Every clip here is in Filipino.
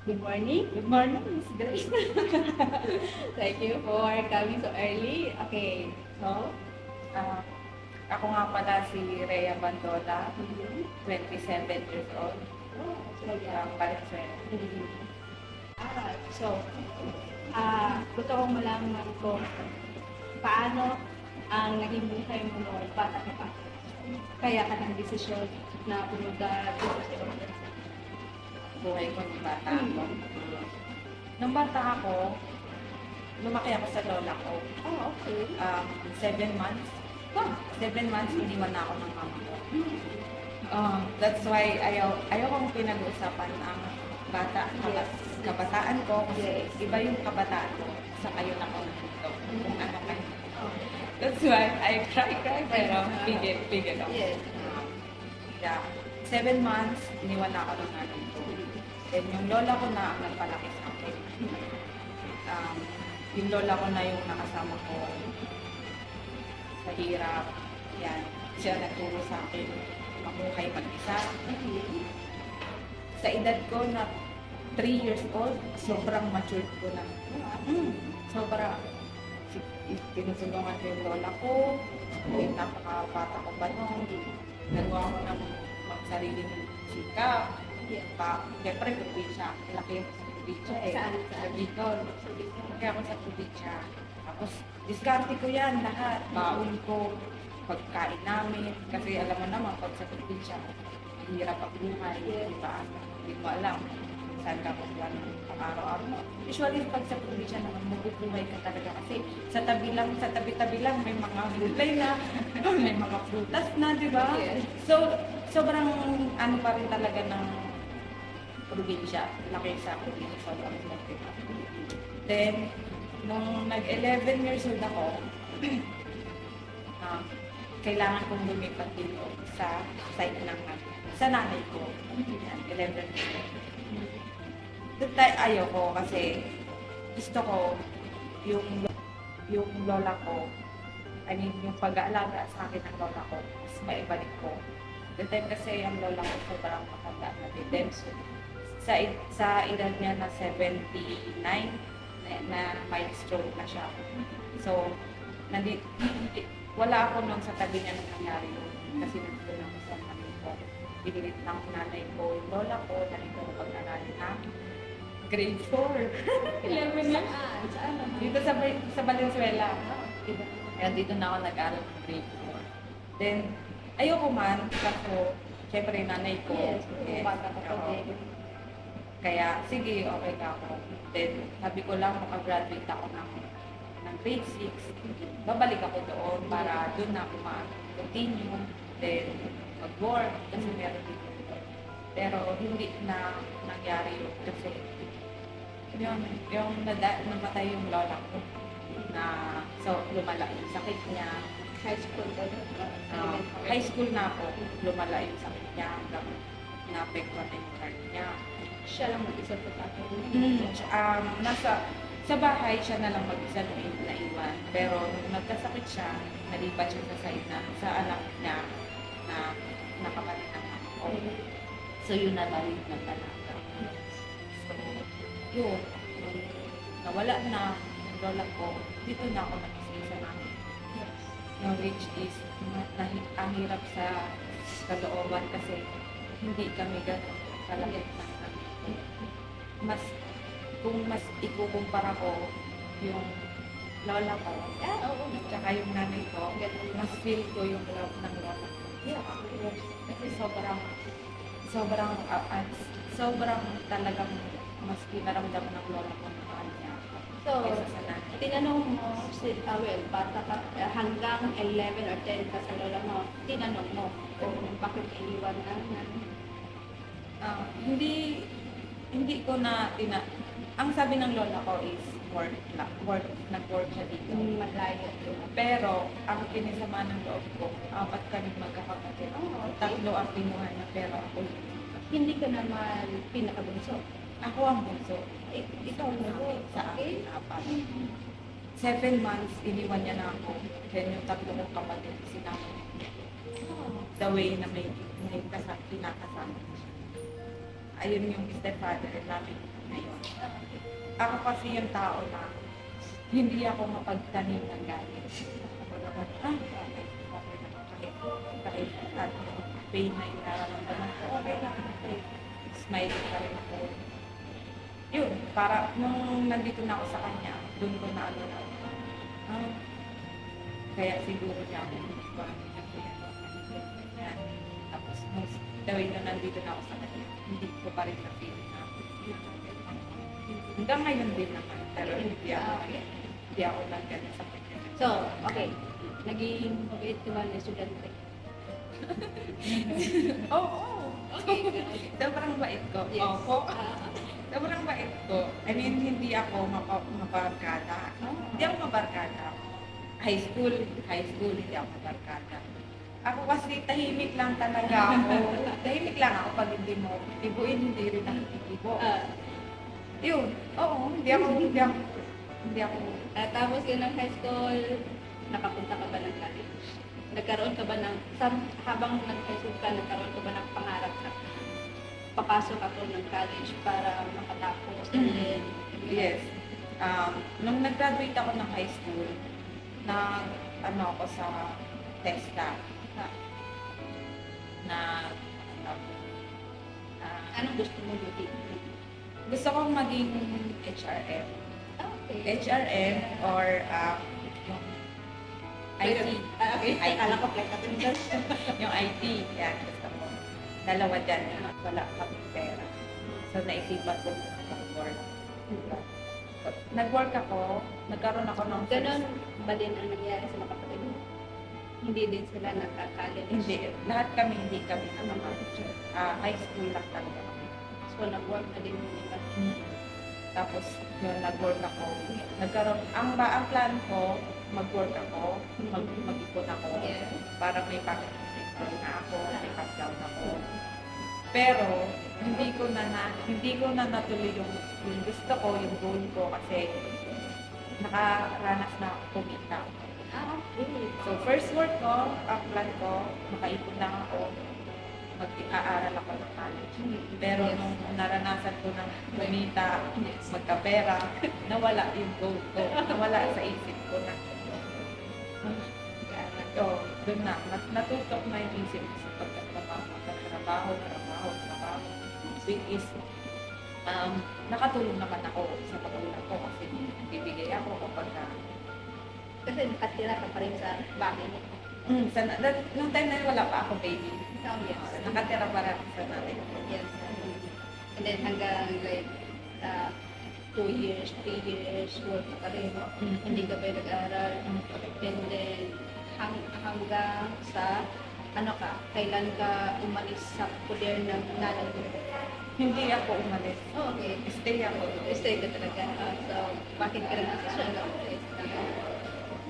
Good morning. Good morning, Miss Grace. Thank you for coming so early. Okay, so, Ah, ako nga pala si Rhea Bandola, 27 years old, so yeah. Valenzuela. So, gusto kong malaman kung paano ang naging buhay mo noon, bata ka pa. Kaya ka ng desisyon na pumunta dito sa Orlando. Buhay ko nung bata ako. Nung bata ako, lumaki ako sa lola ko. Oh, okay. 7 months. 7 months, iniwan na ako ng mama ko. That's why ayaw kong pinag-uusapan ang kabataan ko kasi iba yung kabataan ko sa kayo na ko nandito. Kung ano kayo. That's why I cry pero pigil ako. Yes. Yeah. 7 months, iniwan na ako ng nanay ko. Then yung lola ko na ang nagpalaki sa akin. Yung lola ko na yung nakasama ko sa hirap. Yan. Siya nagturo sa akin mamuhay mag-isa. Sa edad ko na 3 years old, sobrang matured ko na. Sobrang tinutulungan ko yung lola ko. Yung napakabata ko pa noon. Nagawa ko ng sariling sikap. Siyempre, probinsya. Laki ako sa probinsya eh. Saan? Sa Bicol. Kaya ako sa probinsya. Tapos, diskarte ko yan lahat. Baon ko, pagkain namin. Kasi alam mo naman, pag sa probinsya, hirap ang buhay. Diba? Hindi mo alam saan ka magwan ang araw-araw mo. Usually, pag sa probinsya naman, mabubuhay ka talaga. Kasi sa tabi-tabi lang, may mga gulay na, may mga prutas na, di ba? Yes. So, sobrang ano pa rin talaga ng probinsya. Laki sa probinsya, sobrang laki. Then, nung nag-11 years old ako, kailangan kong lumipat dito sa site ng sa nanay ko. 11 years old. Ayoko kasi gusto ko yung lola ko, I mean, yung pag-aalaga sa akin ng lola ko, mas maibalik ko. That time kasi ang lola ko sobrang matanda na din. Then, sa edad niya na 79, na mild stroke na siya. So, wala ako nung sa tabi niya nung nangyari yun. Kasi nandun ako sa nanay ko. Pinilit ng nanay ko yung lola ko, dahil ko pag-aralin na grade 4. 11 years. Saan naman? Dito sa Valenzuela. Kaya dito na ako nag-aral ng grade 4. Then, ayoko man, kasi syempre nanay ko. Yes, bata ka pa oo. din. Kaya, sige, okay ka ako. Then, sabi ko lang, makagraduate ako ng grade 6. Babalik ako doon para doon na ako ma-continue. Then, mag-work kasi meron dito. Pero, hindi na nangyari yun kasi yung namatay yung lola ko na so lumala yung sakit niya. High school ba? High school na ako, lumala yung sakit niya hanggang naapektuhan na yung heart niya. Siya lang mag-isa po tayo. Sa bahay siya na lang mag-isa nung naiwan. Pero nung nagkasakit siya, nalipat siya sa side na sa anak niya na nakapatid ng anak ko. So yun na lang yung nagtalaga. So, yun. Nung nawala na yung lola ko, dito na ako nag-isa namin. No, which is, ang hirap sa kalooban kasi hindi kami gano'n kalaki ng kung mas ikukumpara ko yung lola ko, tsaka yung nanay ko, mas feel ko yung love ng lola ko. Kasi sobrang talagang mas pinaramdam ng lola ko ng mahal niya. So, Kaysa sa nanay. tinanong mo, bata ka, hanggang 11 or 10 ka sa lola mo, tinanong mo kung bakit iniwan na Hindi ko na ang sabi ng lola ko is nag-work siya dito. malayo. Pero ang pinisama ng loob ko, 4 kami magkakapatid. Tatlo ang pinuha niya, pero ako Hindi ka naman pinakabunso. Ako ang bunso. Ikaw na po. Sa Okay? akin, 7 months, iniwan niya na ako. Then yung 3 kong kapatid, sinama niya. The way na may pinakasama siya. Ayun yung stepfather namin. na yun. Ako kasi yung tao na hindi ako mapagtanim ng galit. Ako naman, okay naman kahit pain na yung nararamdaman ko, okay lang. Smiling pa rin ako. Yun, para nung nandito na ako sa kanya, doon ko na ano na, kaya siguro niya ako hindi ko yan. Tapos nung dawin na nandito na ako sa kanya, hindi ko pa rin na-feel na hanggang ngayon din naman, pero hindi ako lang ganun sa kanya. So, okay. Naging mabait ka ba na estudyante? Oo. Okay, okay. Sobrang bait ko. Yes. Opo. Sobrang bait ko. I mean, hindi ako mabarkada. Hindi ako mabarkada. High school, hindi ako mabarkada. Ako kasi tahimik lang talaga ako. Tahimik lang ako pag hindi mo ibuin, hindi rin ako ibo. Yun. Oo, hindi ako. Tapos yun ng high school, nakapunta ka ba ng college? Nagkaroon ka ba ng, habang nag-high school ka, nagkaroon ka ba ng pangarap na papasok ako ng college para makatapos? And then, Yes. Nung nag-graduate ako ng high school, ako sa TESDA. Anong gusto mo maging? Gusto kong maging HRM. Okay. HRM or yung IT. Okay. IT. Alam ko, flight attendant. Yung IT. Yan, gusto ko. Dalawa dyan. Wala kami pera. So, naisipan ko mag-work. Nag-work ako, nagkaroon ako ng Ganon ba din ang nangyari sa mga kapatid mo? Hindi din sila nakaka-college? Hindi. Lahat kami hindi kami nakaka-college. High school lang talaga kami. So, nag-work na din yung iba. Tapos, yun, nag-work ako. Ang plan ko, mag-work ako, mag-ipon ako, Yeah. para may pocket na ako, may cash down ako. Pero, hindi ko na natuloy yung gusto ko, yung goal ko, kasi nakaranas na ako kumita. Okay. So, first work ko, ang plan ko, makaipon lang ako, mag-aaral ako ng college. Pero nung naranasan ko ng kumita, magkapera, nawala yung goal ko. Nawala sa isip ko na. So, doon na. Natutok na yung isip ko sa pagkatrabaho. Which is, nakatulong naman ako sa pagkakulang ko kasi bibigay ako kapag Kasi nakatira ka pa rin sa bahay mo. nung time na yun, wala pa ako baby. Oh, yes. Nakatira para sa nanay ko. Yes. And then hanggang like 2 years, 3 years, work ka rin. Hindi ka pa nag-aaral. And then hanggang sa kailan ka umalis sa poder ng nanay mo? Hindi ako umalis. Oh, okay. Stay ako. Stay ka talaga. So, bakit ka rin nasasyon?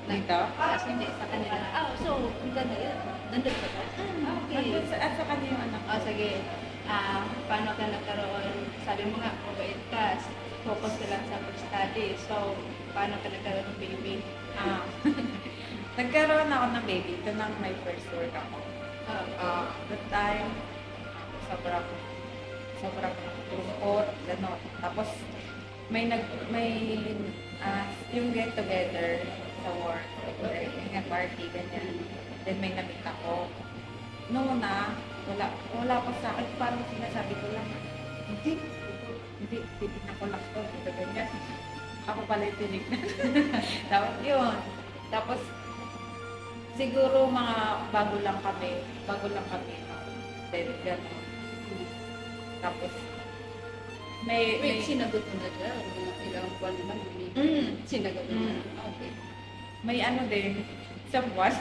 Dito? Hindi, sa kanila. So, hanggang na yun. Nandun ka ba? Okay. Nandun sa kanya yung anak ko. Sige. Paano ka nagkaroon? Sabi mo nga, mabait ka. Focus ka lang sa pag-study. So, paano ka nagkaroon ng baby? Nagkaroon ako ng baby. Ito na my first work ako. That time, sobrang lungkot, gano'n. Tapos, yung get together sa work, yung party, ganyan. Then may namit ako. Noong una, wala pa sa akin, parang sinasabi ko lang, hindi, titignan ko lang to, ito ganyan. Ako pala yung tinignan. Tapos yun. Tapos, siguro mga bago lang kami. Then, gano'n. Tapos, may sinagot mo na dyan. Ilang buwan naman. Sinagot mo na. Okay. may ano din, isang buwan.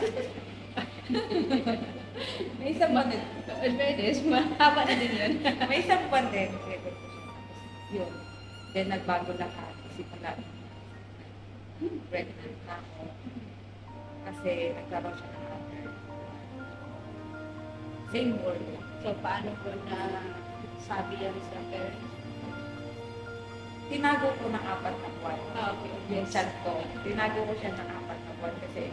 May isang buwan din. Already, mahaba na din yun. May isang buwan din. Yun. Then, nagbago lahat. Kasi pala, pregnant na ako. Kasi nagkaroon siya ng other. Same word. So, paano ko na sabi yan sa parents? Tinago ko ng 4 na buwan. Okay. Yung chat ko. Tinago ko siya ng 4 na buwan kasi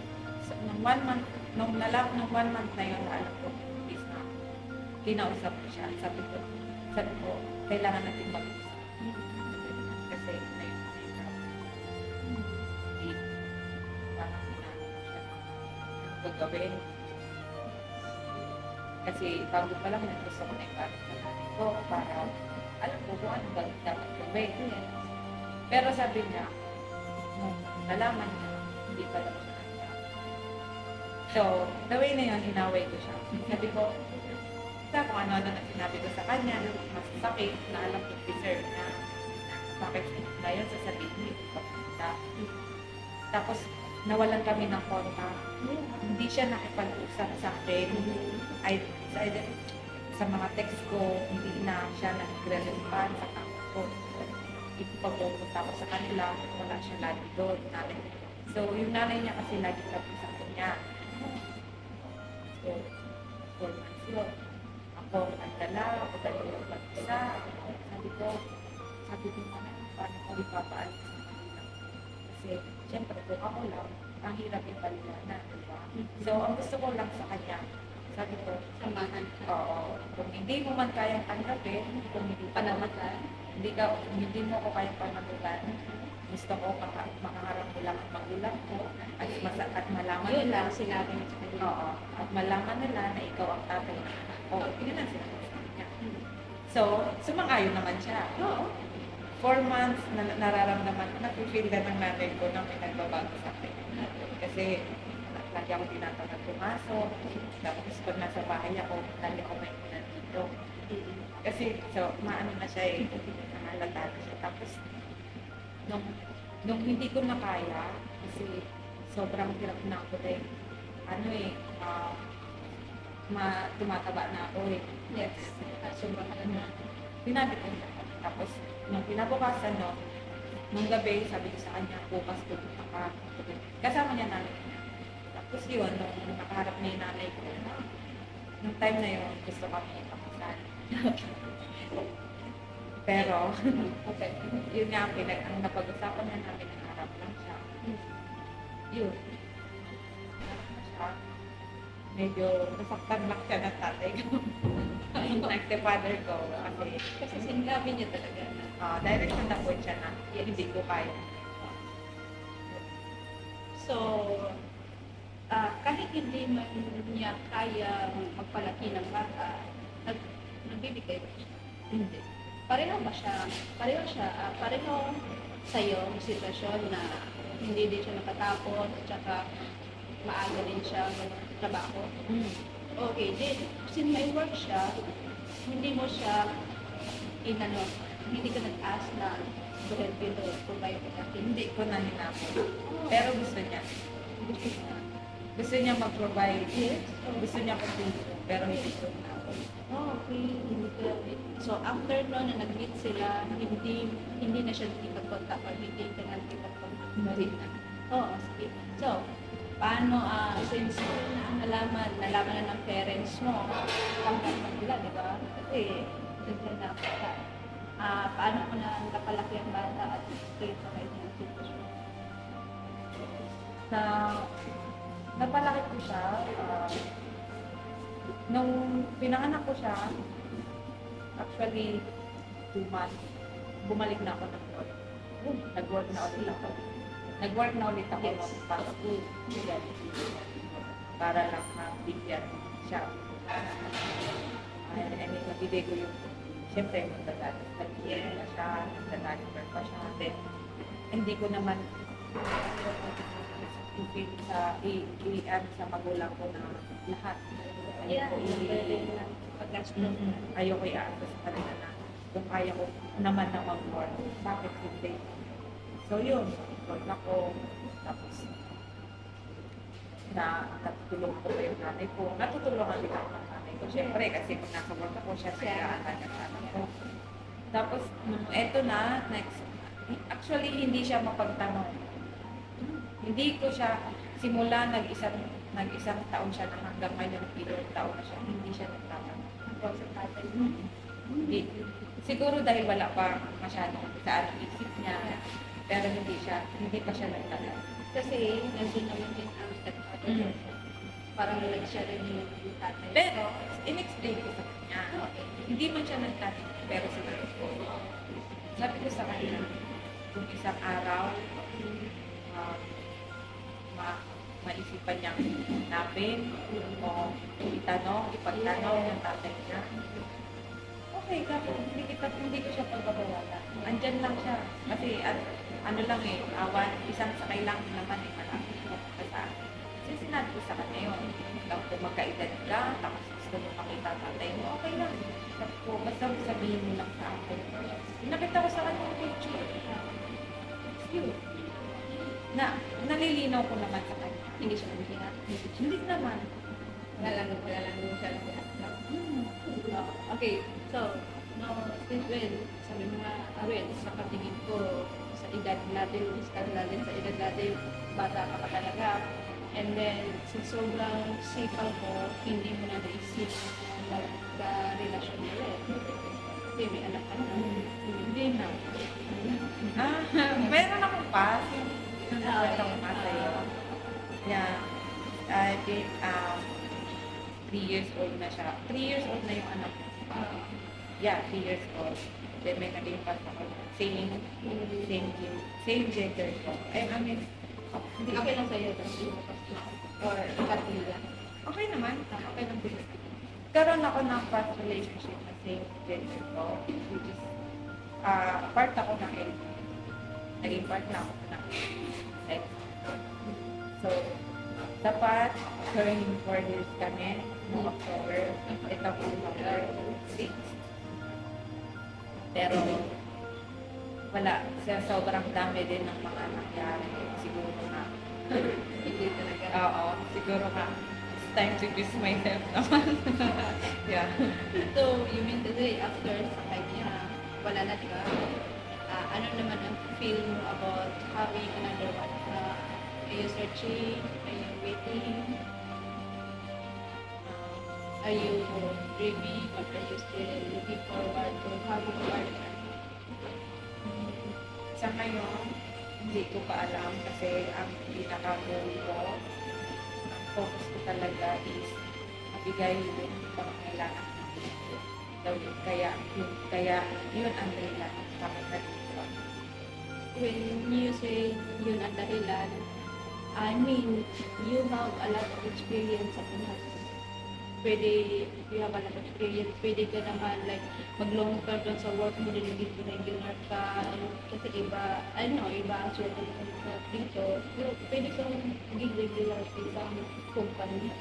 nung 1 month, nung 1 month na yun, alam ko, please na, kinausap ko siya. Sabi ko, kailangan natin mag-usap. gawin. Kasi bago pa lang gusto ko na iparang sa nanay ko para alam ko kung ano dapat gawin. Pero sabi niya, nung nalaman niya, hindi pa daw siya handa. So, the way na yun, inaway ko siya. Sabi ko, isa kung ano-ano na sinabi ko sa kanya, masasakit na alam ko deserve na bakit ngayon sasabihin niya, hindi pa handa. Tapos, nawalan kami ng contact. Hindi siya nakipag-usap sa akin. Sa mga text ko, hindi na siya nagre-respond sa tao ko. Ipag-pupunta ko sa kanila, wala siya lagi doon. So, yung nanay niya kasi lagi kami sa kanya. So, 4 months yun. Ako, ang dala, ako dala mag-isa. Sabi ko naman, paano ko ipapaalis sa kanila? Kasi, siyempre, kung ako lang, ang hirap ipaliwanag, diba? So, ang gusto ko lang sa kanya, sabi ko, Samahan ka. oo, kung hindi mo man kayang tanggapin, kung hindi pa naman, hindi mo ako kayang panagutan, gusto ko makaharap mo lang ang magulang ko at malaman Yun nila, lang sinabi niya sa kanya. oo, at malaman nila na ikaw ang tatay ng anak ko. Yun ang sinabi sa kanya. So, sumang-ayon naman siya. Oo. 4 months na nararamdaman, na-feel na ng nanay ko na may nagbabago sa akin. Kasi lagi ako tinatanggap pumasok. Tapos pag nasa bahay ako, lagi ako may nandito. Kasi, so, maano na siya eh, nahalata na siya. Tapos, nung hindi ko na kaya, kasi sobrang hirap na ako dahil, tumataba na ako eh. Yes. Sobrang na. Sinabi ko na. Tapos, nung pinabukasan, nung gabi, sabi ko sa kanya, bukas pupunta ka. Kasama niya nanay niya. Tapos yun, nung nakaharap niya yung nanay ko, nung time na yun, gusto kami ipakasal. Pero, Okay. yun nga, ang napag-usapan na namin, nakaharap lang siya. Yun. Nakaharap na siya. Medyo nasaktan lang siya ng tatay ko. Nag-father ko. Kasi sinabi niya talaga na. Direct na point siya na hindi ko kaya. So, kahit hindi man niya kaya magpalaki ng bata, nagbibigay ba siya? Hindi. Pareho sa'yo yung sitwasyon na hindi din siya nakatapos at saka maaga din siya magtrabaho. Okay, din, since may work siya, hindi mo siya hindi ka nag-ask na to help you to provide for that. Hindi ko na hinapon. Pero gusto niya. Gusto niya mag-provide. Yes. Gusto niya mag-provide. Pero hindi ko hinapon. Okay. So, after no, na nag-meet sila, hindi na siya nakipag-contact or hindi ka na nakipag-contact. Hindi na. Oo, sige. So, paano, since nalaman na ng parents mo, tanggap mo nila, di ba? Kasi, naglalap ka. Paano mo na napalaki ang bata at kayo pa kayo ng sitwasyon? Napalaki ko siya. Nung pinanganak ko siya, actually, 2 months, bumalik na ako ng work. Nag-work na ulit ako. Nag-work na ulit ako ng fast food. Para lang mabigyan siya. I mean, mabigay ko yung, siyempre, magdadali. Nag-iyan na siya, magdadali pa siya. Then, hindi ko naman i-feel sa magulang ko na lahat. Ayoko i-aasa sa kanila na kung kaya ko naman na mag-work. Bakit hindi? So yun, work ako. Tapos, natutulong ko pa yung nanay ko. Natutulungan din ako ng nanay ko. Siyempre, kasi pag nasa work ako, siya nag-aalaga sa anak ko. Tapos, eto na, next. Actually, hindi siya mapagtanong. Hindi ko siya, simula nag-isang taon siya na hanggang ngayon, ilang taon na siya, hindi siya nagtatanong. Ako sa tatay. Hindi. Siguro dahil wala pa masyadong sa isip niya, pero hindi pa siya nagtanong. Kasi, nandun naman din ang stepfather. Parang nag-share rin yung tatay. Pero, in-explain ko sa kanya. Hindi man siya nagtanong, pero sinabi ko. Sabi ko sa kanya, kung isang araw, maisipan niyang hanapin o ipagtanong ng tatay niya. Okay, kapag hindi ko siya pagbabawalan. Andyan lang siya. Kasi ano lang isang sakay lang naman malapit mo sa akin. Kasi sinabi ko sa kanya yun. Tapos kung magkaedad ka, tapos gusto mo makita tatay mo, okay lang. Sabi ko, basta sabihin mo lang sa akin. Nakita ko sa kanya yung picture. It's you. Nalilinaw ko naman sa kanya. Hindi siya nabigyan. Hindi naman. Wala lang siya lang. Okay, so, no, since when, sabi mo nga, sa katingin ko, sa edad natin, sa edad natin, bata ka pa talaga. And then, since sobrang sipag ko, hindi mo na naisip na magka-relasyon ulit. Kasi may anak ka na. Hindi na. Meron akong pass. Yung nakwento ko pa sa'yo. Yeah. I think, 3 years old na siya. 3 years old na yung anak ko. Yeah, 3 years old. Then may naging pass ako. Same gender ko. Hindi okay lang sa'yo, tapos or katila. Okay naman. Okay lang din. Karoon ako ng past relationship na same gender ko. Which is, part ako ng LG. Naging part na ako ng sex. So, dapat, during 4 years kami, noong October, ito po November 6. Pero, wala. Sa sobrang dami din ng mga nangyari. Siguro nga. Hindi talaga. Oo, siguro nga. It's time to kiss myself naman. Yeah. So, you mean to say, after sa kanya, wala na ka, ano naman ang feel mo about having another one? Are you searching? Are you waiting? Are you dreaming? Or are you still looking forward to having a partner? Sa ngayon, hindi ko pa alam kasi ang pinaka-goal ko, ang focus ko talaga is mabigay yung pangangailangan ng kaya yun ang dahilan bakit nandito. When you say yun ang dahilan, I mean, you have a lot of experience sa husband. Pwede, if you have a lot of experience, pwede ka naman like mag-long term dun sa work mo, din naging regular ka, kasi iba, iba ang swerte mo dito. Pero pwede kang maging regular sa isang company.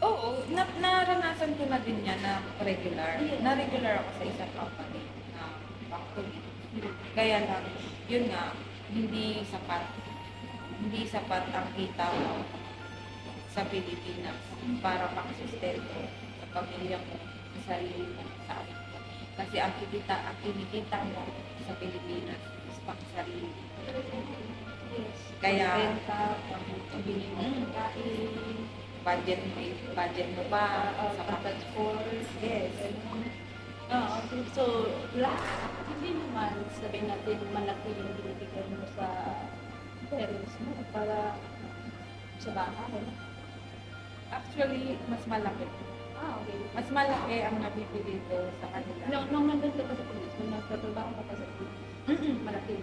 Oo, naranasan ko na din yan na regular. Yeah. Na-regular ako sa isang company na factory. Kaya lang, yun nga, hindi sapat ang kita mo sa Pilipinas para pang-sustento sa pamilya mo, sa sarili mo, sa amin mo. Kasi ang kinikita mo sa Pilipinas is pang-sarili. Yes. Kaya, Renta, pambili mo ng pagkain, budget mo ba sa sa transport. Yes. So, hindi naman sabihin natin malaki yung binibigay mo sa parents mo para sa bahay. Actually, mas malaki. Okay. Mas malaki ang nabibili ko sa kanila. Nung nandun ka pa sa police, nung nagtatrabaho ka pa sa police, malaki.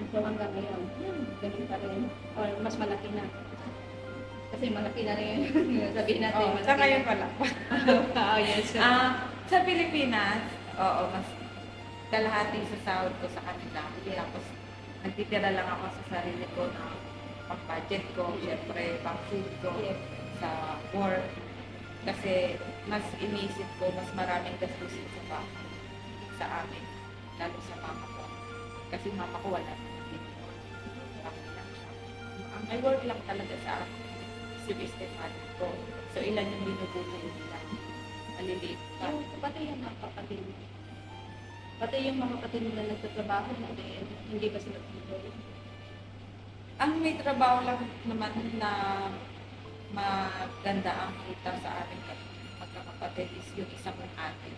So hanggang ngayon, ganun pa rin. Or mas malaki na. Kasi malaki na rin sabihin natin. Oh, sa ngayon pala. Yes. Sa Pilipinas, mas kalahati sa sahod ko sa kanila. Tapos, nagtitira lang ako sa sarili ko na pang-budget ko, syempre, pang-food ko sa work. Kasi, mas inisip ko, mas maraming gastusin sa amin, lalo sa mama ko. Kasi mama ko wala lang siya. Ang may work lang talaga sa akin, si Stefan ko. So, ilan yung binubuhay nila? Maliliit pa. Pati yung mga kapatid. Pati yung mga kapatid na nagtatrabaho natin, hindi ba sila tuloy? Ang may trabaho lang naman na maganda ang kita sa ating magkakapatid is yung isang ate,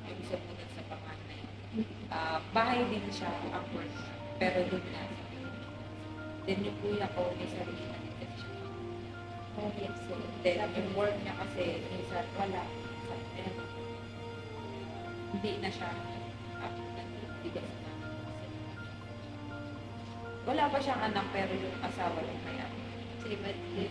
yung isang munod sa panganay. Bahay din siya ang work, pero doon na sa Pilipinas. Then yung kuya ko, may sarili na din siya. Oh, yes. Then yung work niya kasi minsan wala. Hindi na siya nagbibigay sa namin. Wala pa siyang anak pero yung asawa lang kaya. kasi iba din.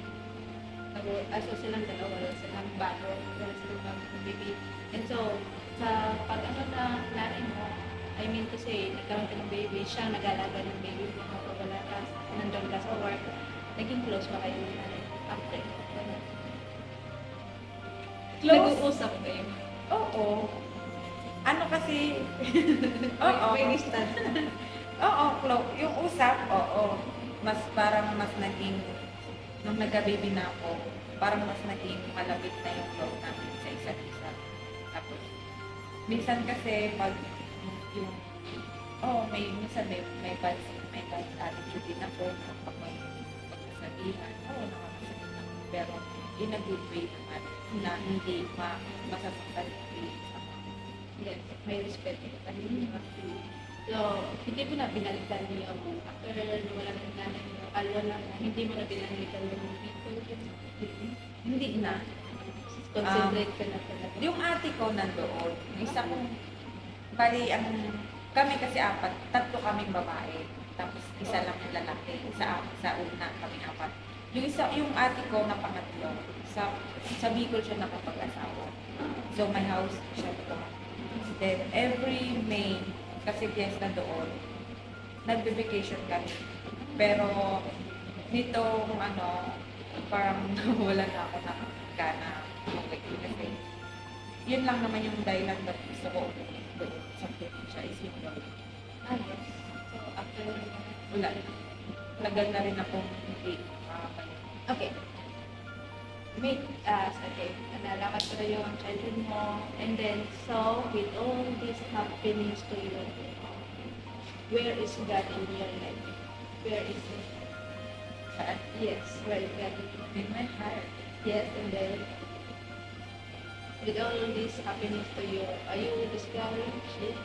So silang dalawa, wala silang bago, wala silang bagong baby. And so, sa pag-ano na nanay mo, I mean to say, nagkaroon ka ng baby, siya nag-alaga ng baby mo, kapag wala ka, nandun ka sa work, naging close ba kayo ng nanay mo after? Close? Nag-uusap kayo? Oo. Ano kasi, oo. May distance. Oo, yung usap, oo. Mas parang mas naging, nung nagka-baby na ako, parang mas naging malapit na yung flow namin sa isa't isa. Tapos, minsan kasi pag yung, minsan may bad attitude din ako na kapag pagsasabihan, nakakasakit ako. Pero, in a good way naman, na hindi masasaktan yung feelings ako. Yes, may respeto ka rin. So, hindi mo na binalikan yung after wala ng nanay mo, lola na, hindi mo na binalikan yung people. Hindi na. Concentrate ka na talaga. Yung ate ko nandoon, isa kong, bali, kami kasi tatlo kaming babae, tapos isa lang yung lalaki, sa una kaming apat. Yung ate ko na pangatlo, sa Bicol siya nakapag-asawa. So, my house siya ito. Then, every May, kasi fiesta doon, nagbe-vacation kami. Pero, nitong parang wala na ako na gana mag-vacation kasi yun lang naman yung dahilan na gusto ko doon sa probinsya is yung doon. Yes. So, after Wala. Tagal na rin akong hindi makakabalik. okay. Okay, nalaman ko na yung childhood mo, and then, so, with all these happenings to you, where is God in your life? Where is He? Saan? Yes, where is God in your life? In my heart. Yes, and then, with all these happenings to you, are you discouraged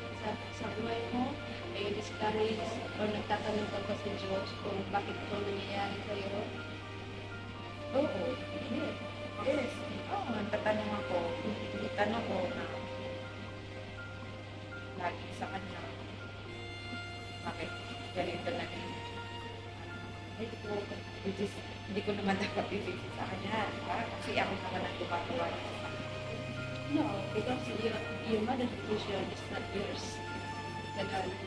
sa buhay mo? Are you discouraged? Or nagtatanong ka ba sa Diyos kung bakit ito nangyayari sa'yo? Oo. Yes. Yes. Oo, nagtatanong ako. Tanong ko na lagi sa kanya. Bakit? Ganito na rin. Which is, hindi ko naman dapat isisi sa kanya. Diba? Kasi ako naman ang gumagawa niya sa kanya. No, because your mother's decision is not yours.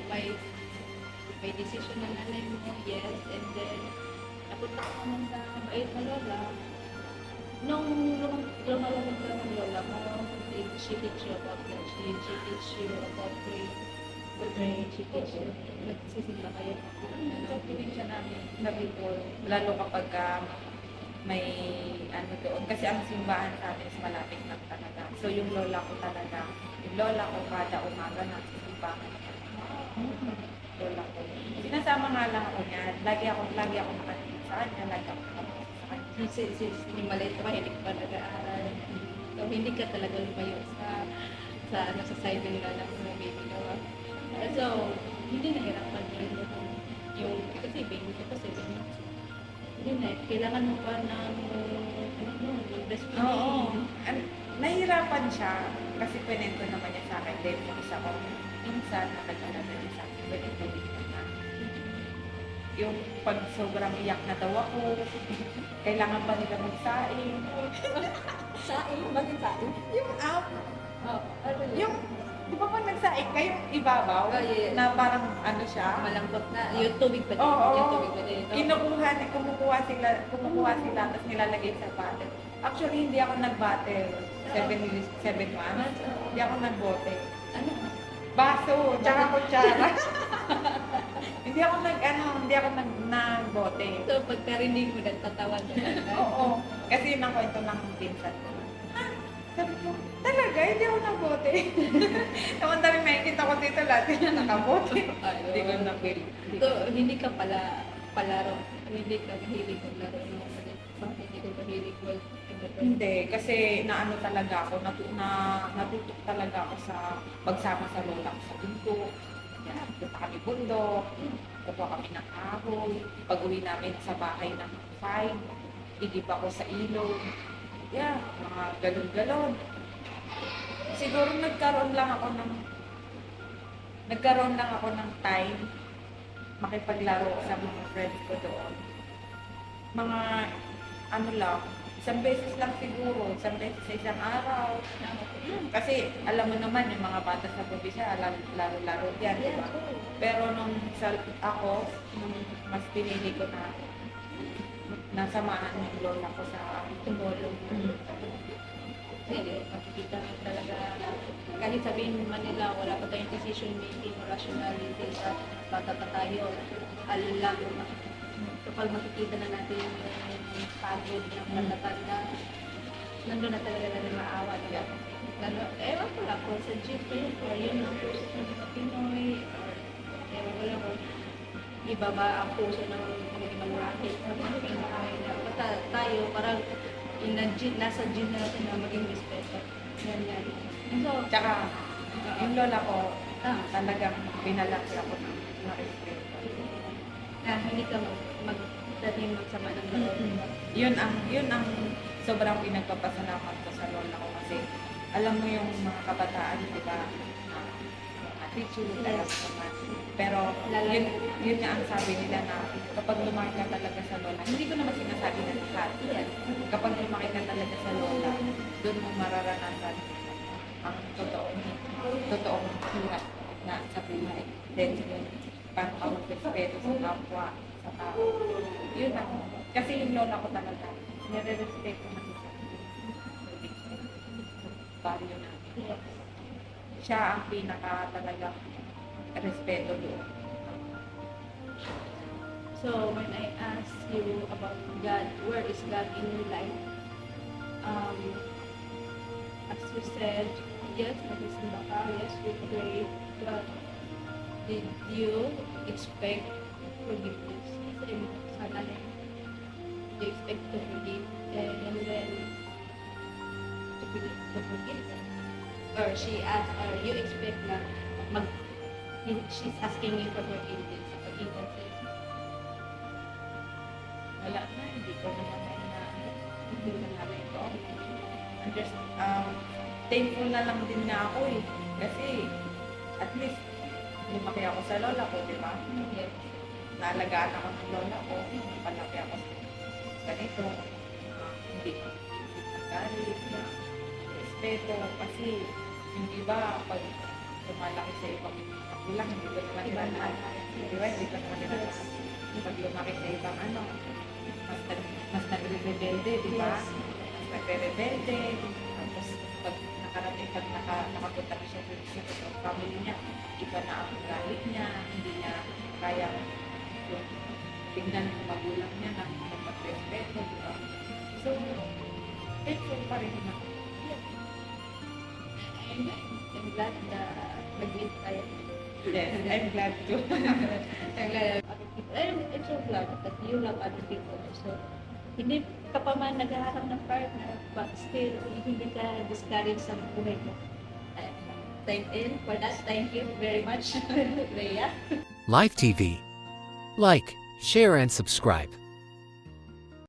May decision na nanay mo, yes, and then napunta ka naman sa mabait na lola. Nung lumalabag ka ng lola mo, she teach you about God, she teach you about praying, she teach you, nagsisimba kayo. So, siya namin na Bicol, lalo kapag may doon. Kasi ang simbahan sa amin is malapit lang talaga. So, yung lola ko kada umaga nasa simbahan. Lola ko. Sinasama nga lang ako niyan. Lagi ako nakatingin sa kanya, lagi ako nakatingin sa kanya. Since yung maliit pa, hindi pa nag-aaral. So, hindi ka talaga lumayo sa side nila ng mga baby ko. So, hindi nahirapan yung kasi baby ko kasi hindi na, kailangan mo pa ng breastfeeding. Oo. Nahihirapan siya kasi pinento naman niya sa akin. Then, yung isa ko, minsan nakagalaga niya sa akin. Pinento niya. Yung pag sobrang iyak na daw ako, kailangan pa nila magsaing. Saing? Bakit saing? Yung yung, di ba pag nagsaing ka, yung ibabaw, Oh, yeah. na parang siya, Malambot na. Yung tubig pa din. Oo. Yung tubig pa din. Kumukuha sila, tapos nilalagay sa bottle. Actually, hindi ako nag-bottle. 7 months. Hindi ako nag-bote. Ano? Baso, tsaka kutsara. Hindi ako nag-bote. So, pagkarinig mo, nagtatawa ka na. Oo. Kasi yun ang kwento ng pinsan ko. Sabi ko, talaga, hindi ako nag-bote. Naman dami makikita ko dito lahat na nakabote. Hindi ko na-feel. So, hindi ka palaro. Hindi ka mahilig maglaro. Bakit hindi ka mahilig Hindi, kasi naano talaga ako, natutok talaga ako sa pagsama sa lola ko sa bundok. Yan, punta kami bundok, kukuha kami ng kahoy. Pag-uwi namin sa bahay ng 5, idip ako sa ilog. Yeah, mga galon-galon. Siguro nagkaroon lang ako ng time makipaglaro sa mga friends ko doon. mga ano lang, isang beses lang siguro, isang beses sa isang araw. Kasi alam mo naman yung mga bata sa probinsya, laro-laro yan, di ba? Pero nung ako, nung mas pinili ko na nasamahan yung lola ko sa tumulong. Kasi makikita mo talaga, kahit sabihin man nila, wala pa tayong decision making or rationality sa bata pa tayo, alam mo, kapag makikita na natin yung pagod ng matatanda, nandun na talaga na maawa. Diba? Ewan ko lang kung sa jeep or yun ang puso ng mga Pinoy, or ewan ko lang kung iba ba ang puso ng mga ibang racket ng mga Pinoy, na basta tayo parang nasa gene natin na maging respeto. Yan. So, Tsaka, yung lola ko, talagang pinalaki ako ng respeto. hindi ka magdating magsama ng loob. Yun ang sobrang pinagpapasalamat ko sa lola ko kasi alam mo yung mga kabataan, di ba, attitude, alam ko naman. Pero yun nga ang sabi nila na kapag lumaki ka talaga sa lola, hindi ko naman sinasabi na lahat. Kapag lumaki ka talaga sa lola, doon mo mararanasan ang totoong hirap na sa buhay. Then yun, paano ka mag-respeto sa kapwa, sa tao. Yun ang, kasi yung lola ko talaga, nire-respeto na siya. Value namin. Siya ang pinaka talagang respeto doon. So, when I ask you about God, where is God in your life? As you said, yes, nagsisimba ka, yes, we pray, but did you expect forgiveness? Kasi sana rin, you expect to forgive, and then to forgive. Or she asked, or you expect na she's asking you for forgiveness. Wala na, hindi ko naman hindi ko na ito. Thankful na lang din na ako eh. Kasi at least lumaki ako sa lola ko, di ba? Yes. Naalagaan ako ng lola ko, palaki ako ganito. Hindi nagalit na respeto kasi yung iba pag lumalaki sa ibang magulang, hindi ko naman nila di ba? Hindi ko naman nila pag lumaki sa ibang mas nagre-rebelde, di ba? Mas nagre-rebelde. Tapos pag nakapunta na siya sa family niya, iba na ang galit niya, hindi niya kaya yung tingnan ng magulang niya na magpag-respeto, di ba? So, thankful pa rin na. I'm glad na nag-meet tayo. Yes, I'm glad to. I'm glad other people. I'm so glad that you love other people. So, hindi ka pa man naghahanap ng partner, but still, hindi ka discouraged sa buhay mo. And for that, thank you very much, Rhea. Life TV. Like, share and subscribe.